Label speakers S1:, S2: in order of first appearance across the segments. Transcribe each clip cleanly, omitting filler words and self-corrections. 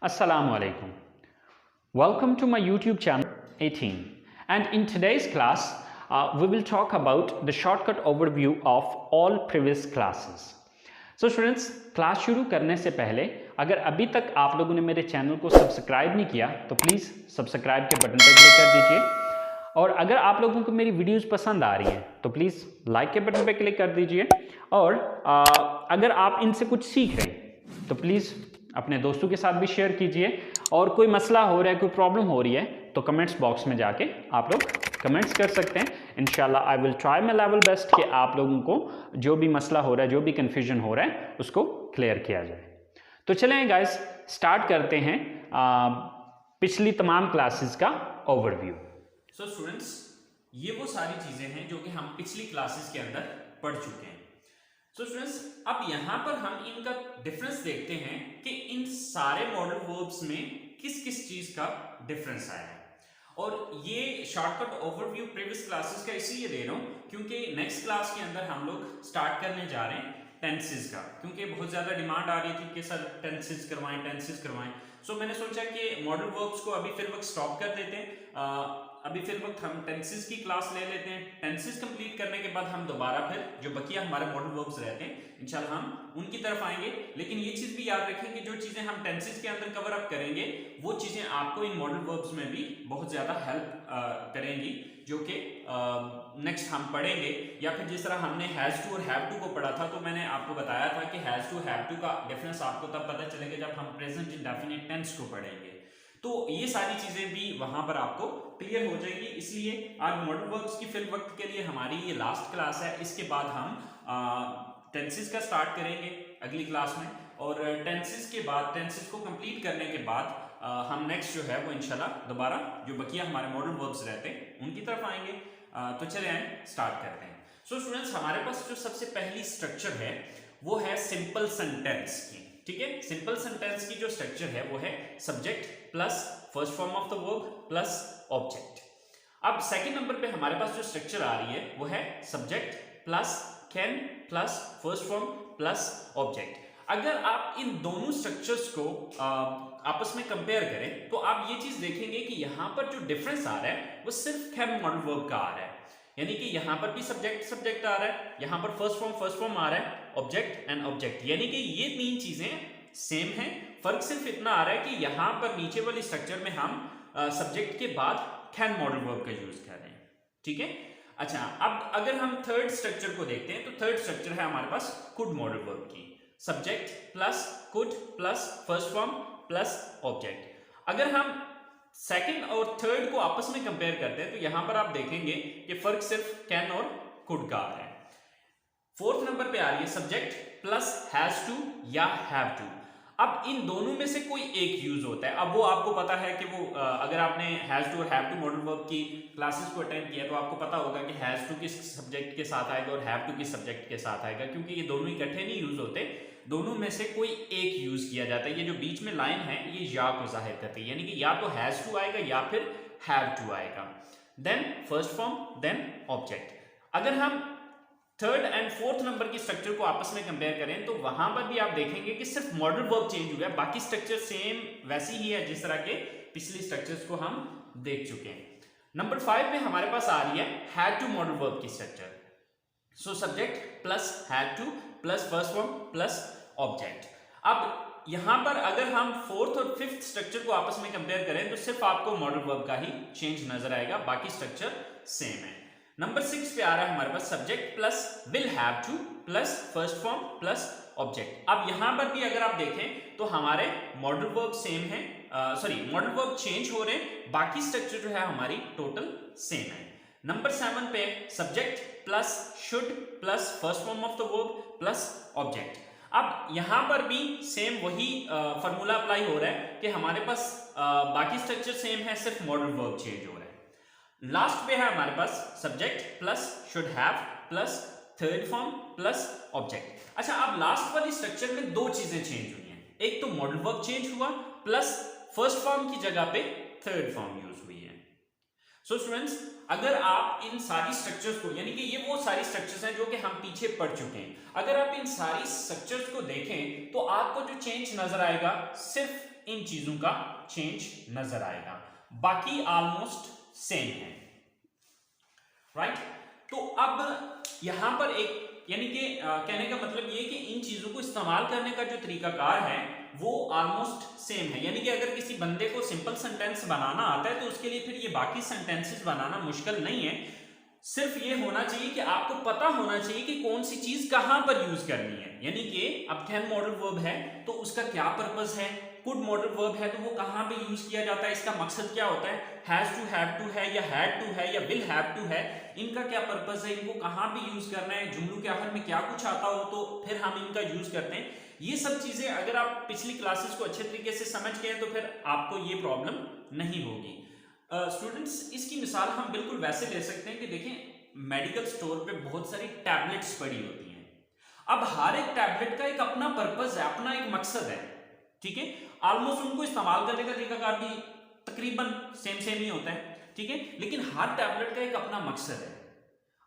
S1: Assalamu alaikum. Welcome to my YouTube channel 18, and in today's class we will talk about the shortcut overview of all previous classes. So students, class शुरू करने से पहले अगर अभी तक आप लोगों ने मेरे चैनल को सब्सक्राइब नहीं किया तो प्लीज़ सब्सक्राइब के बटन पर क्लिक कर दीजिए, और अगर आप लोगों को मेरी वीडियोस पसंद आ रही हैं तो प्लीज़ लाइक के बटन पर क्लिक कर दीजिए, और अगर आप इनसे कुछ सीख रहे हैं तो प्लीज़ अपने दोस्तों के साथ भी शेयर कीजिए, और कोई मसला हो रहा है, कोई प्रॉब्लम हो रही है तो कमेंट्स बॉक्स में जाके आप लोग कमेंट्स कर सकते हैं। इंशाल्लाह I will try my level best कि आप लोगों को जो भी मसला हो रहा है, जो भी कन्फ्यूजन हो रहा है उसको क्लियर किया जाए। तो चलें गाइस, स्टार्ट करते हैं पिछली तमाम क्लासेस का ओवरव्यू।
S2: सो स्टूडेंट्स, ये वो सारी चीजें हैं जो कि हम पिछली क्लासेस के अंदर पढ़ चुके हैं। सो स्टूडेंट्स, अब यहाँ पर हम इनका डिफरेंस देखते हैं कि इन सारे मॉडल वर्ब्स में किस किस चीज का डिफरेंस आया है। और ये शॉर्टकट ओवरव्यू प्रीवियस क्लासेस का इसलिए दे रहा हूँ क्योंकि नेक्स्ट क्लास के अंदर हम लोग स्टार्ट करने जा रहे हैं टेंसेस का, क्योंकि बहुत ज्यादा डिमांड आ रही थी कि सर टेंसेस करवाएं। सो मैंने सोचा कि मॉडल वर्ब्स को अभी फिर वक्त स्टॉप कर देते हैं, अभी फिर वक्त हम टेंसेस की क्लास ले लेते हैं। टेंसेस कंप्लीट करने के बाद हम दोबारा फिर जो बकिया हमारे मॉडल वर्ब्स रहते हैं इंशाल्लाह हम उनकी तरफ आएंगे। लेकिन ये चीज भी याद रखें कि जो चीजें हम टेंसेस के अंदर कवर अप करेंगे वो चीजें आपको इन मॉडल वर्ब्स में भी बहुत ज्यादा हेल्प करेंगी, जो कि नेक्स्ट हम पढ़ेंगे। या फिर जिस तरह हमने हैज टू और हैव टू को पढ़ा था, तो मैंने आपको बताया था कि हैज टू हैव टू का डिफरेंस आपको तब पता चलेगा जब हम प्रेजेंट इंडेफिनिट टेंस को पढ़ेंगे। तो ये सारी चीजें भी वहां पर आपको क्लियर हो जाएगी। इसलिए आज मॉडल वर्ब्स की फिल वक्त के लिए हमारी ये लास्ट क्लास है। इसके बाद हम टेंसेस का स्टार्ट करेंगे अगली क्लास में, और टेंसेस के बाद टेंसेस को कंप्लीट करने के बाद हम नेक्स्ट जो है वो इंशाल्लाह दोबारा जो बकिया हमारे मॉडल वर्ब्स रहते हैं उनकी तरफ आएंगे। तो चले आए स्टार्ट करते हैं। सो स्टूडेंट्स, हमारे पास जो सबसे पहली स्ट्रक्चर है वो है सिंपल सेंटेंस की। ठीक है, सिंपल सेंटेंस की जो स्ट्रक्चर है वो है subject plus first form of the verb plus object. अब सेकंड नंबर पे हमारे पास जो स्ट्रक्चर आ रही है वो है subject plus can plus first form plus object. अगर आप इन दोनों स्ट्रक्चर्स को आपस में कंपेयर करें तो आप ये चीज देखेंगे कि यहां पर जो डिफरेंस आ रहा है वो सिर्फ कैन मॉडल वर्ब का आ रहा है, यानी कि यहां पर भी सब्जेक्ट आ रहा है, यहां पर फर्स्ट फॉर्म आ रहा है, ऑब्जेक्ट एंड ऑब्जेक्ट, यानी कि ये तीन चीजें सेम हैं। फर्क सिर्फ इतना आ रहा है कि यहां पर नीचे वाली स्ट्रक्चर में हम सब्जेक्ट के बाद कैन मॉडल वर्ब का यूज कर रहे हैं। ठीक है, अच्छा, अब अगर हम थर्ड स्ट्रक्चर को देखते हैं तो थर्ड स्ट्रक्चर है हमारे पास कुड मॉडल वर्ब की। Subject plus could plus first form plus object. अगर हम सेकंड और थर्ड को आपस में कंपेयर करते हैं तो यहां पर आप देखेंगे कि फर्क सिर्फ कैन और कुड का आ रहा है। फोर्थ नंबर पे आ रही है सब्जेक्ट प्लस हैज टू या हैव टू। अब इन दोनों में से कोई एक यूज होता है। अब वो आपको पता है कि वो अगर आपने हैज टू और हैव टू मॉडल वर्ब की क्लासेस को अटेंड किया तो आपको पता होगा कि हैज टू किस सब्जेक्ट के साथ आएगा और हैव टू किस सब्जेक्ट के साथ आएगा, क्योंकि ये दोनों इकट्ठे नहीं यूज होते, दोनों में से कोई एक यूज किया जाता है। ये जो बीच में लाइन है ये या को जाहिर करती है, यानी कि या तो हैज टू आएगा या फिर हैव टू आएगा, then first form then object. अगर हम थर्ड एंड फोर्थ नंबर की स्ट्रक्चर को आपस में कंपेयर करें तो वहां पर भी आप देखेंगे कि सिर्फ मॉडल वर्ब चेंज हुआ है, बाकी स्ट्रक्चर सेम वैसी ही है जिस तरह के पिछली स्ट्रक्चर्स को हम देख चुके हैं। नंबर 5 पे हमारे पास आ रही है हैड टू मॉडल वर्ब की structure. So subject plus had to plus first form plus object. अब यहां पर अगर हम फोर्थ और फिफ्थ स्ट्रक्चर को आपस में कंपेयर करें तो सिर्फ आपको मॉडल वर्ब का ही चेंज नजर आएगा, बाकी स्ट्रक्चर सेम है। नंबर 6 पे आ रहा है हमारे पास subject plus will have to plus first form plus object. अब यहां पर भी अगर आप देखें तो हमारे मॉडल वर्ब सेम है, मॉडल वर्ब चेंज हो रहे हैं, बाकी स्ट्रक्चर जो है हमारी टोटल सेम है। नंबर 7 पे subject plus should plus first form of the verb plus object. अब यहां पर भी सेम वही फॉर्मूला अप्लाई हो रहा है कि हमारे पास बाकी स्ट्रक्चर सेम है, सिर्फ मॉडल वर्ब चेंज हो रहा है। लास्ट पे है हमारे पास subject plus should have plus third form plus object. अच्छा, अब लास्ट वाली स्ट्रक्चर में दो चीजें चेंज हुई हैं, एक तो मॉडल वर्ब चेंज हुआ प्लस फर्स्ट फॉर्म की जगह पे थर्ड फॉर्म यूज हुई है। सो स्टूडेंट्स, अगर आप इन सारी स्ट्रक्चर्स को, यानी कि ये वो सारी स्ट्रक्चर्स हैं जो कि हम पीछे पढ़ चुके हैं, अगर आप इन सारी स्ट्रक्चर्स को देखें तो आपको जो चेंज नजर आएगा सिर्फ इन चीजों का चेंज नजर आएगा, बाकी ऑलमोस्ट सेम है, राइट। तो अब यहां पर एक, यानी कि कहने का मतलब ये कि इन चीजों को इस्तेमाल करने का जो तरीकाकार है वो ऑलमोस्ट सेम है, यानी कि अगर किसी बंदे को सिंपल सेंटेंस बनाना आता है तो उसके लिए फिर ये बाकी सेंटेंसेस बनाना मुश्किल नहीं है, सिर्फ ये होना चाहिए कि आपको पता होना चाहिए कि कौन सी चीज कहां पर यूज करनी है। यानी कि अब कैन मॉडल वर्ब है तो उसका क्या पर्पस है, कुड मॉडल वर्ब है तो वो कहां पे यूज किया जाता है, इसका मकसद क्या होता है, हैज टू, हैव टू है या हैड टू है या विल हैव टू है, इनका क्या पर्पस है, इनको कहां पे यूज करना है, जुमलों के आखिर में क्या कुछ आता हो तो फिर हम इनका यूज करते हैं। ये सब चीजें अगर आप पिछली क्लासेस को अच्छे तरीके से समझ गए तो फिर आपको ये प्रॉब्लम नहीं होगी। स्टूडेंट्स इसकी मिसाल हम बिल्कुल वैसे ले सकते हैं कि देखें मेडिकल स्टोर पे बहुत सारी टैबलेट्स पड़ी होती हैं, अब हर एक टैबलेट का एक अपना पर्पस है, अपना एक मकसद है, ठीक है, ऑलमोस्ट उनको इस्तेमाल करने का तरीकाकार भी तकरीबन सेम ही होता है, ठीक है, लेकिन हर टैबलेट का एक अपना मकसद है।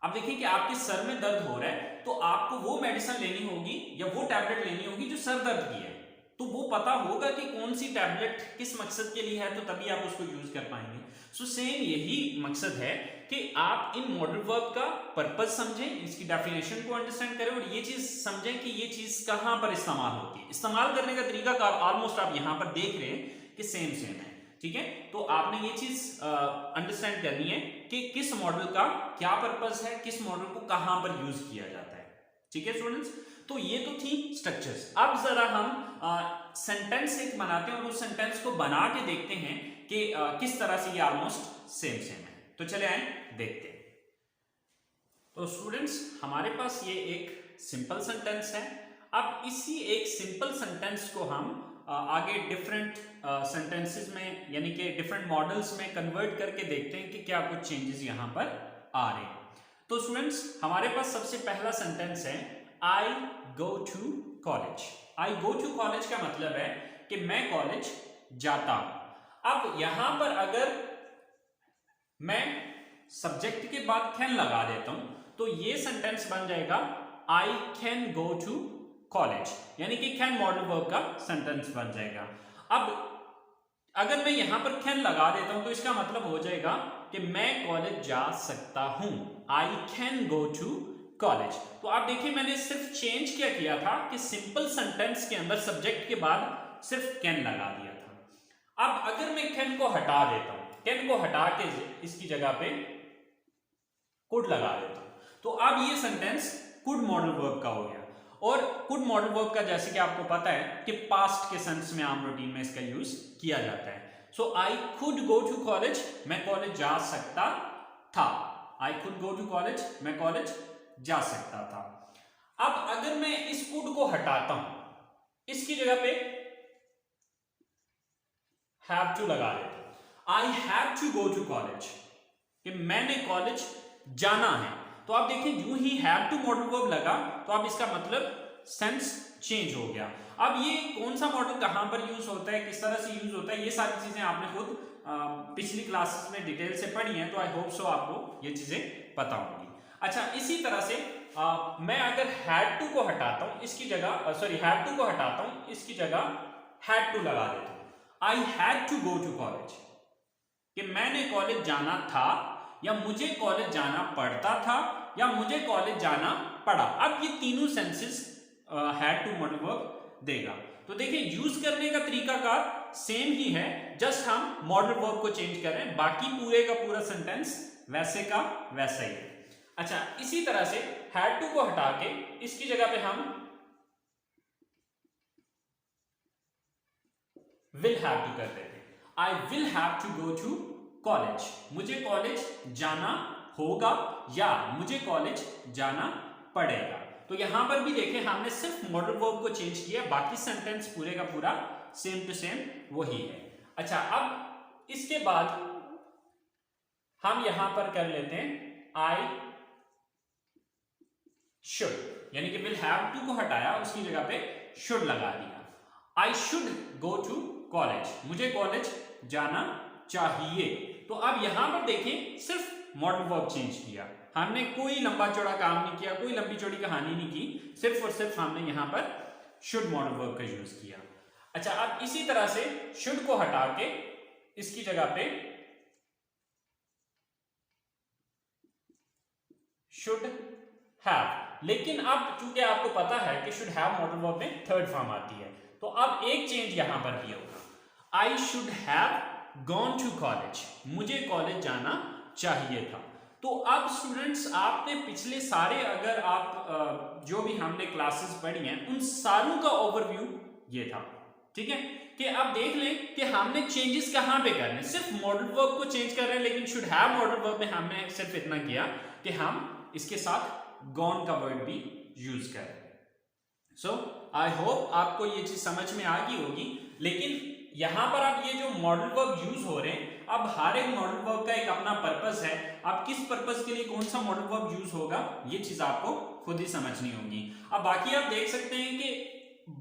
S2: अब देखिए कि आपके सर में दर्द हो रहा है तो आपको वो मेडिसिन लेनी होगी या वो टैबलेट लेनी होगी जो सर दर्द की है, तो वो पता होगा कि कौन सी टैबलेट किस मकसद के लिए है, तो तभी आप उसको यूज कर पाएंगे। सो सेम यही मकसद है कि आप इन मॉडल वर्ब का पर्पस समझें, इसकी डेफिनेशन को अंडरस्टैंड करें और ये चीज समझें कि ये चीज कहां पर इस्तेमाल होती है। इस्तेमाल करने का तरीका ऑलमोस्ट आप यहां पर देख रहे हैं कि सेम है, ठीक है। तो आपने ये चीज अंडरस्टैंड करनी है कि किस मॉडल का क्या पर्पस है, किस मॉडल को कहां पर यूज किया जाता है, ठीक है स्टूडेंट्स। तो ये तो थी स्ट्रक्चर्स। अब जरा हम सेंटेंस एक बनाते हैं और उस सेंटेंस को बना के देखते हैं कि किस तरह से ये ऑलमोस्ट सेम है। तो चले आए देखते हैं। तो स्टूडेंट्स हमारे पास ये एक सिंपल सेंटेंस है। अब इसी एक सिंपल सेंटेंस को हम आगे डिफरेंट सेंटेंसेस में, यानी कि डिफरेंट मॉडल्स में कन्वर्ट करके देखते हैं कि क्या कुछ चेंजेस यहां पर आ रहे हैं। तो स्टूडेंट्स हमारे पास सबसे पहला सेंटेंस है I go to college. I go to college का मतलब है कि मैं कॉलेज जाता हूं। अब यहां पर अगर मैं सब्जेक्ट के बाद कैन लगा देता हूं तो ये सेंटेंस बन जाएगा I can go to college, यानी कि कैन मॉडल वर्ब का सेंटेंस बन जाएगा। अब अगर मैं यहां पर कैन लगा देता हूं तो इसका मतलब हो जाएगा कि मैं कॉलेज जा सकता हूं, I can go to college. तो आप देखिए मैंने सिर्फ चेंज क्या किया था कि सिंपल सेंटेंस के अंदर सब्जेक्ट के बाद सिर्फ कैन लगा दिया था। अब अगर मैं कैन को हटा देता हूं, कैन को हटा के इसकी जगह पे कुड लगा देता हूं, तो अब ये सेंटेंस कुड मॉडल वर्ब का हो गया। और कुड मॉडल वर्ब का जैसे कि आपको पता है कि पास्ट के सेंस में आम रूटीन में इसका यूज किया जाता है। So I could go to college, मैं कॉलेज जा सकता था। I could go to college, मैं कॉलेज जा सकता था। अब अगर मैं इस कुड को हटाता हूं, इसकी जगह पे हैव टू लगा देता हूं, I have to go to college, कि मैंने कॉलेज जाना है। तो आप देखिए यूं ही हैव टू मॉडल वर्ब लगा तो अब इसका मतलब सेंस चेंज हो गया। अब ये कौन सा मॉडल कहां पर यूज होता है, किस तरह से यूज होता है, ये सारी चीजें आपने खुद पिछली क्लासेस में डिटेल से पढ़ी हैं, तो आई होप सो आपको ये चीजें पता होंगी। अच्छा इसी तरह से मैं अगर हैड टू को हटाता हूं, इसकी जगह सॉरी हैड टू को हटाता हूं, इसकी जगह हैड टू लगा देता हूं, I had to go to college, कि मैंने कॉलेज जाना था या मुझे कॉलेज जाना पड़ता था या मुझे कॉलेज जाना पड़ा। अब ये तीनों senses had to modal verb देगा। तो देखिए यूज करने का तरीका का सेम ही है, जस्ट हम मॉडल वर्ब को चेंज कर रहे हैं, बाकी पूरे का पूरा सेंटेंस वैसे का वैसा ही है। अच्छा इसी तरह से हैड टू को हटा के इसकी जगह पे हम विल हैव टू कर देते हैं, I will have to go to college, मुझे कॉलेज जाना होगा या मुझे कॉलेज जाना पड़ेगा। तो यहां पर भी देखें हमने सिर्फ मॉडल वर्ब को चेंज किया, बाकी सेंटेंस पूरे का पूरा सेम टू सेम वही है। अच्छा अब इसके बाद हम यहां पर कर लेते हैं आई शुड, यानी कि विल हैव टू को हटाया, उसकी जगह पे शुड लगा दिया, I should go to college, मुझे कॉलेज जाना चाहिए। तो अब यहां पर देखें सिर्फ मॉडल वर्ब चेंज किया, हमने कोई लंबा चौड़ा काम नहीं किया, कोई लंबी चौड़ी कहानी नहीं की, सिर्फ और सिर्फ हमने यहां पर शुड मॉडल वर्ब का यूज किया। अच्छा, अब इसी तरह से शुड को हटा के इसकी जगह पे शुड हैव, लेकिन अब चूंकि आपको पता है कि शुड हैव मॉडल वर्ब में थर्ड फॉर्म आती है, तो अब एक चेंज यहां पर भी होगा, I should have gone to college, मुझे कॉलेज जाना चाहिए था। तो अब स्टूडेंट्स आपने पिछले सारे, अगर आप जो भी हमने क्लासेस पढ़ी हैं उन सारों का ओवरव्यू ये था, ठीक है, कि अब देख लें कि हमने चेंजेस कहां पे करने, सिर्फ मॉडल वर्ब को चेंज कर रहे हैं, लेकिन शुड हैव मॉडल वर्ब में हमने सिर्फ इतना किया कि हम इसके साथ गॉन का वर्ड भी यूज कर रहे हैं। सो आई होप आपको ये चीज समझ में आ गई होगी। लेकिन यहां पर अब ये जो मॉडल वर्ब यूज हो रहे हैं, अब हर एक मॉडल वर्ब का एक अपना पर्पस है, आप किस पर्पस के लिए कौन सा मॉडल वर्ब यूज होगा ये चीज आपको खुद ही समझनी होगी। अब बाकी आप देख सकते हैं कि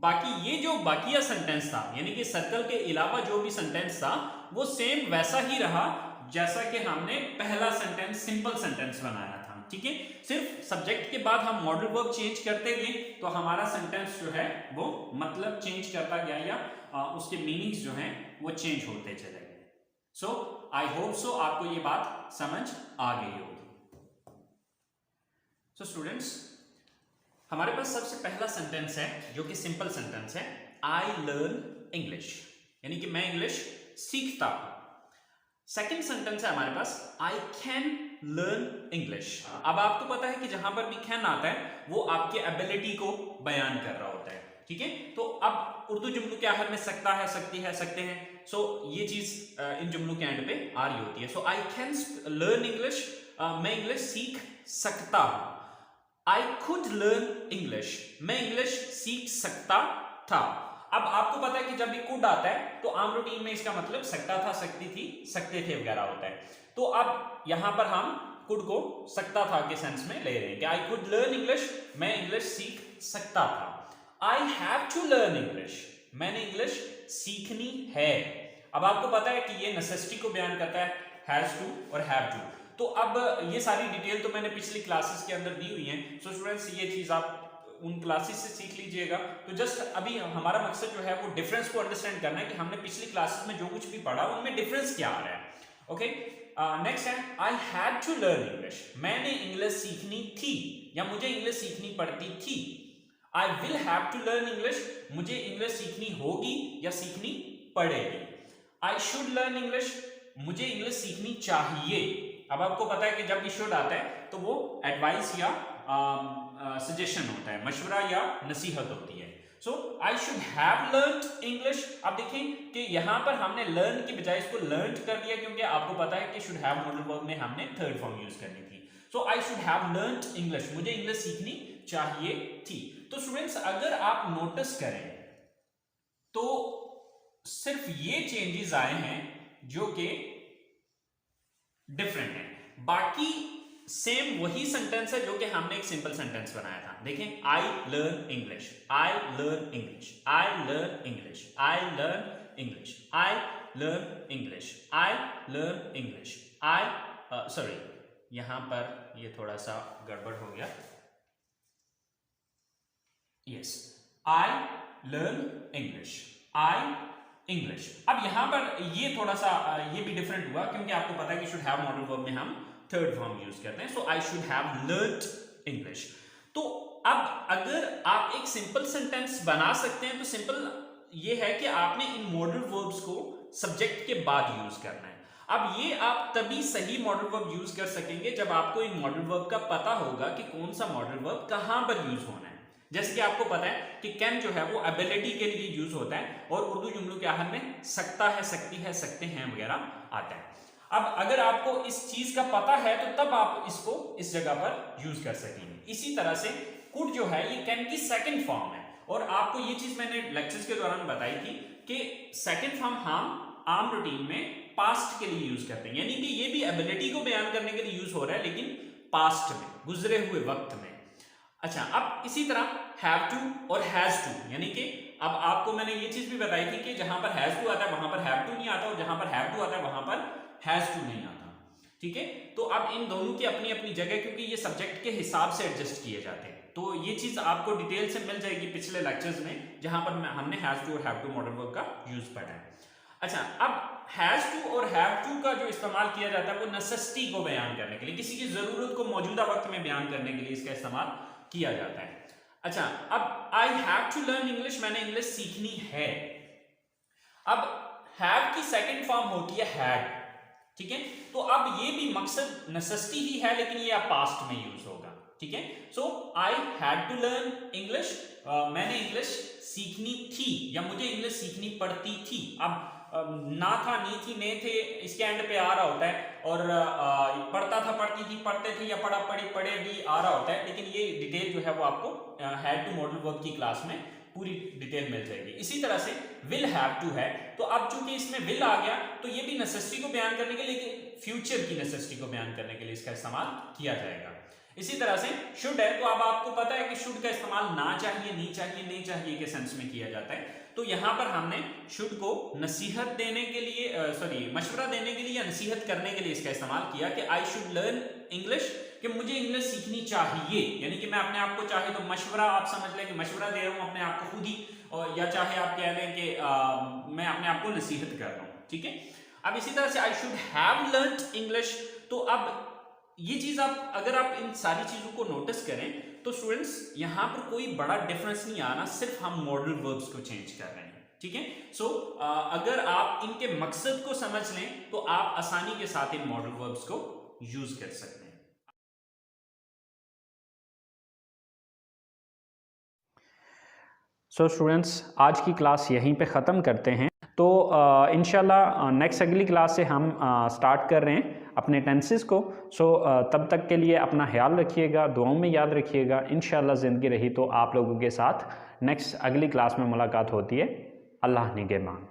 S2: बाकी ये जो बाकिया सेंटेंस था, यानी कि सर्कल के अलावा जो भी सेंटेंस था वो सेम वैसा ही रहा जैसा कि हमने पहला सेंटेंस सिंपल सेंटेंस बनाया था, ठीक है। सिर्फ सब्जेक्ट के बाद हम मॉडल वर्ब चेंज करते गए तो हमारा सेंटेंस जो है वो मतलब चेंज करता गया, या उसके मीनिंग्स जो हैं वो चेंज होते चले गए। सो आई होप सो आपको ये बात समझ आ गई होगी। सो स्टूडेंट्स, हमारे पास सबसे पहला सेंटेंस है जो कि सिंपल सेंटेंस है, आई लर्न इंग्लिश, यानी कि मैं इंग्लिश सीखता हूं। सेकेंड सेंटेंस है हमारे पास, आई कैन लर्न इंग्लिश। अब आपको पता है कि जहां पर भी कैन आता है वो आपके एबिलिटी को बयान कर रहा होता है, ठीक है। तो अब उर्दू जुमलों के आखिर में सकता है, सकती है, सकते हैं, सो ये चीज इन जुमलों के एंड पे आ रही होती है। So I can learn English, मैं इंग्लिश सीख सकता हूं। आई कुड लर्न इंग्लिश, मैं इंग्लिश सीख सकता था। अब आपको पता है कि जब भी कुड आता है तो आम रूटीन में इसका मतलब सकता था, सकती थी, सकते थे वगैरह होता है। तो अब यहां पर हम कुड को सकता था के सेंस में ले रहे हैं कि आई कुड लर्न इंग्लिश, मैं इंग्लिश सीख सकता था। I have to learn English, मैंने इंग्लिश सीखनी है। अब आपको पता है कि ये नेसेसिटी को बयान करता है, हैज टू और हैव टू। तो अब ये सारी डिटेल तो मैंने पिछली क्लासेस के अंदर दी हुई है। सो स्टूडेंट्स, ये चीज आप उन क्लासेस से सीख लीजिएगा। तो जस्ट अभी हमारा मकसद जो है वो डिफरेंस को अंडरस्टैंड करना है कि हमने पिछली क्लासेस में जो कुछ भी पढ़ा उनमें डिफरेंस क्या आ रहा है। ओके, नेक्स्ट है, I had to learn English, मैंने इंग्लिश सीखनी थी या मुझे इंग्लिश सीखनी पड़ती थी। I will have to learn English, मुझे इंग्लिश सीखनी होगी या सीखनी पड़ेगी। आई शुड लर्न इंग्लिश, मुझे इंग्लिश सीखनी चाहिए। अब आपको पता है कि जब भी शुड आता है तो वो एडवाइस या सजेशन होता है, मशवरा या नसीहत होती है। So I should have learned English. अब देखें कि यहां पर हमने लर्न की बजाय इसको लर्न कर दिया, क्योंकि आपको पता है कि शुड हैव मॉडल वर्ब में हमने थर्ड फॉर्म यूज करनी थी। So I should have learned English, मुझे इंग्लिश सीखनी चाहिए थी। तो स्टूडेंट्स, अगर आप नोटिस करें तो सिर्फ ये चेंजेस आए हैं जो कि डिफरेंट है, बाकी सेम वही सेंटेंस है जो कि हमने एक सिंपल सेंटेंस बनाया था। देखें, I learn English, I learn English, I learn English, I learn English, I learn English, I learn English, I sorry, यहां पर ये थोड़ा सा गड़बड़ हो गया। Yes, I learn English, I English. अब यहां पर ये थोड़ा सा ये भी डिफरेंट हुआ, क्योंकि आपको पता है कि शुड हैव मॉडल वर्ब में हम थर्ड फॉर्म यूज करते हैं। So I should have learned English. तो अब अगर आप एक सिंपल सेंटेंस बना सकते हैं तो सिंपल ये है कि आपने इन मॉडल वर्ब्स को सब्जेक्ट के बाद यूज करना है। अब ये आप तभी सही मॉडल वर्ब यूज कर सकेंगे जब आपको इन मॉडल वर्ब का पता होगा कि कौन सा मॉडल वर्ब कहां पर यूज होना है। जैसे कि आपको पता है कि कैन जो है वो एबिलिटी के लिए यूज होता है और उर्दू जुमलों के आखिर में सकता है, सकती है, सकते हैं वगैरह आता है। अब अगर आपको इस चीज का पता है तो तब आप इसको इस जगह पर यूज कर सकेंगे। इसी तरह से कुड जो है ये कैन की सेकंड फॉर्म है, और आपको ये चीज मैंने लेक्चर्स के दौरान बताई थी कि सेकंड फॉर्म हम आम रूटीन में पास्ट के लिए यूज करते हैं, यानी कि ये भी एबिलिटी को बयान करने के लिए यूज हो रहा है, लेकिन पास्ट में, गुजरे हुए वक्त में। अच्छा, अब इसी तरह हैव टू और हैज टू, यानी कि अब आपको मैंने ये चीज भी बताई थी कि जहां पर हैज टू आता है वहां पर हैव टू नहीं आता, और जहां पर हैव टू आता है वहां पर हैज टू नहीं आता। ठीक है। तो अब इन दोनों की अपनी अपनी जगह, क्योंकि ये सब्जेक्ट के हिसाब से एडजस्ट किए जाते हैं, तो ये चीज आपको डिटेल से मिल जाएगी पिछले लेक्चर्स में, जहां पर हमने हैज टू और हैव टू मॉडल वर्ब का यूज पढ़ा है। अच्छा, अब हैज टू और हैव टू का जो इस्तेमाल किया जाता है वो नेसेसिटी को बयान करने के लिए, किसी की जरूरत को मौजूदा वक्त में बयान करने के लिए इसका इस्तेमाल किया जाता है। अच्छा, अब I have to learn English, मैंने इंग्लिश सीखनी है। अब हैव की सेकंड फॉर्म होती है हैड, ठीक है। तो अब ये भी मकसद नेसेसिटी ही है, लेकिन ये अब पास्ट में यूज होगा, ठीक है। So I had to learn English, मैंने इंग्लिश सीखनी थी या मुझे इंग्लिश सीखनी पड़ती थी। अब ना था, नी थी, ने थे, इसके एंड पे आ रहा होता है, और पढ़ता था, पढ़ती थी, पढ़ते थे, या पढ़ा, पढ़ी, पढ़े भी आ रहा होता है, लेकिन ये डिटेल जो है वो आपको हैड टू मॉडल वर्ब की क्लास में पूरी डिटेल मिल जाएगी। इसी तरह से विल हैव टू है, तो अब चूंकि इसमें विल आ गया, तो ये भी नेसेसिटी को बयान करने के लिए, लेकिन फ्यूचर की नेसेसिटी को बयान करने के लिए इसका इस्तेमाल किया जाएगा। इसी तरह से शुड है, तो अब आपको पता है कि शुड का इस्तेमाल ना चाहिए, नहीं चाहिए, नहीं चाहिए के सेंस में किया जाता है। तो यहां पर हमने शुड को नसीहत देने के लिए, मशवरा देने के लिए या नसीहत करने के लिए इसका इस्तेमाल किया कि आई शुड लर्न इंग्लिश, कि मुझे इंग्लिश सीखनी चाहिए, यानी कि मैं अपने आप को, चाहे तो मशवरा आप समझ लें कि मशवरा दे रहा हूं अपने आप को खुद ही, और या चाहे आप कह लें कि मैं अपने आप को नसीहत कर रहा हूं, ठीक है। अब इसी तरह से आई शुड हैव लर्न्ड इंग्लिश, तो अब ये चीज आप, अगर आप इन सारी चीजों को नोटिस करें तो स्टूडेंट्स यहां पर कोई बड़ा डिफरेंस नहीं आ रहा, सिर्फ हम मॉडल वर्ब्स को चेंज कर रहे हैं, ठीक है। सो अगर आप इनके मकसद को समझ लें तो आप आसानी के साथ इन मॉडल वर्ब्स को यूज कर सकते हैं।
S1: सो स्टूडेंट्स, आज की क्लास यहीं पे ख़त्म करते हैं। तो इंशाल्लाह नेक्स्ट अगली क्लास से हम स्टार्ट कर रहे हैं अपने टेंसेस को। सो तब तक के लिए अपना ख्याल रखिएगा, दुआओं में याद रखिएगा। इंशाल्लाह ज़िंदगी रही तो आप लोगों के साथ नेक्स्ट अगली क्लास में मुलाकात होती है। अल्लाह निगहबान।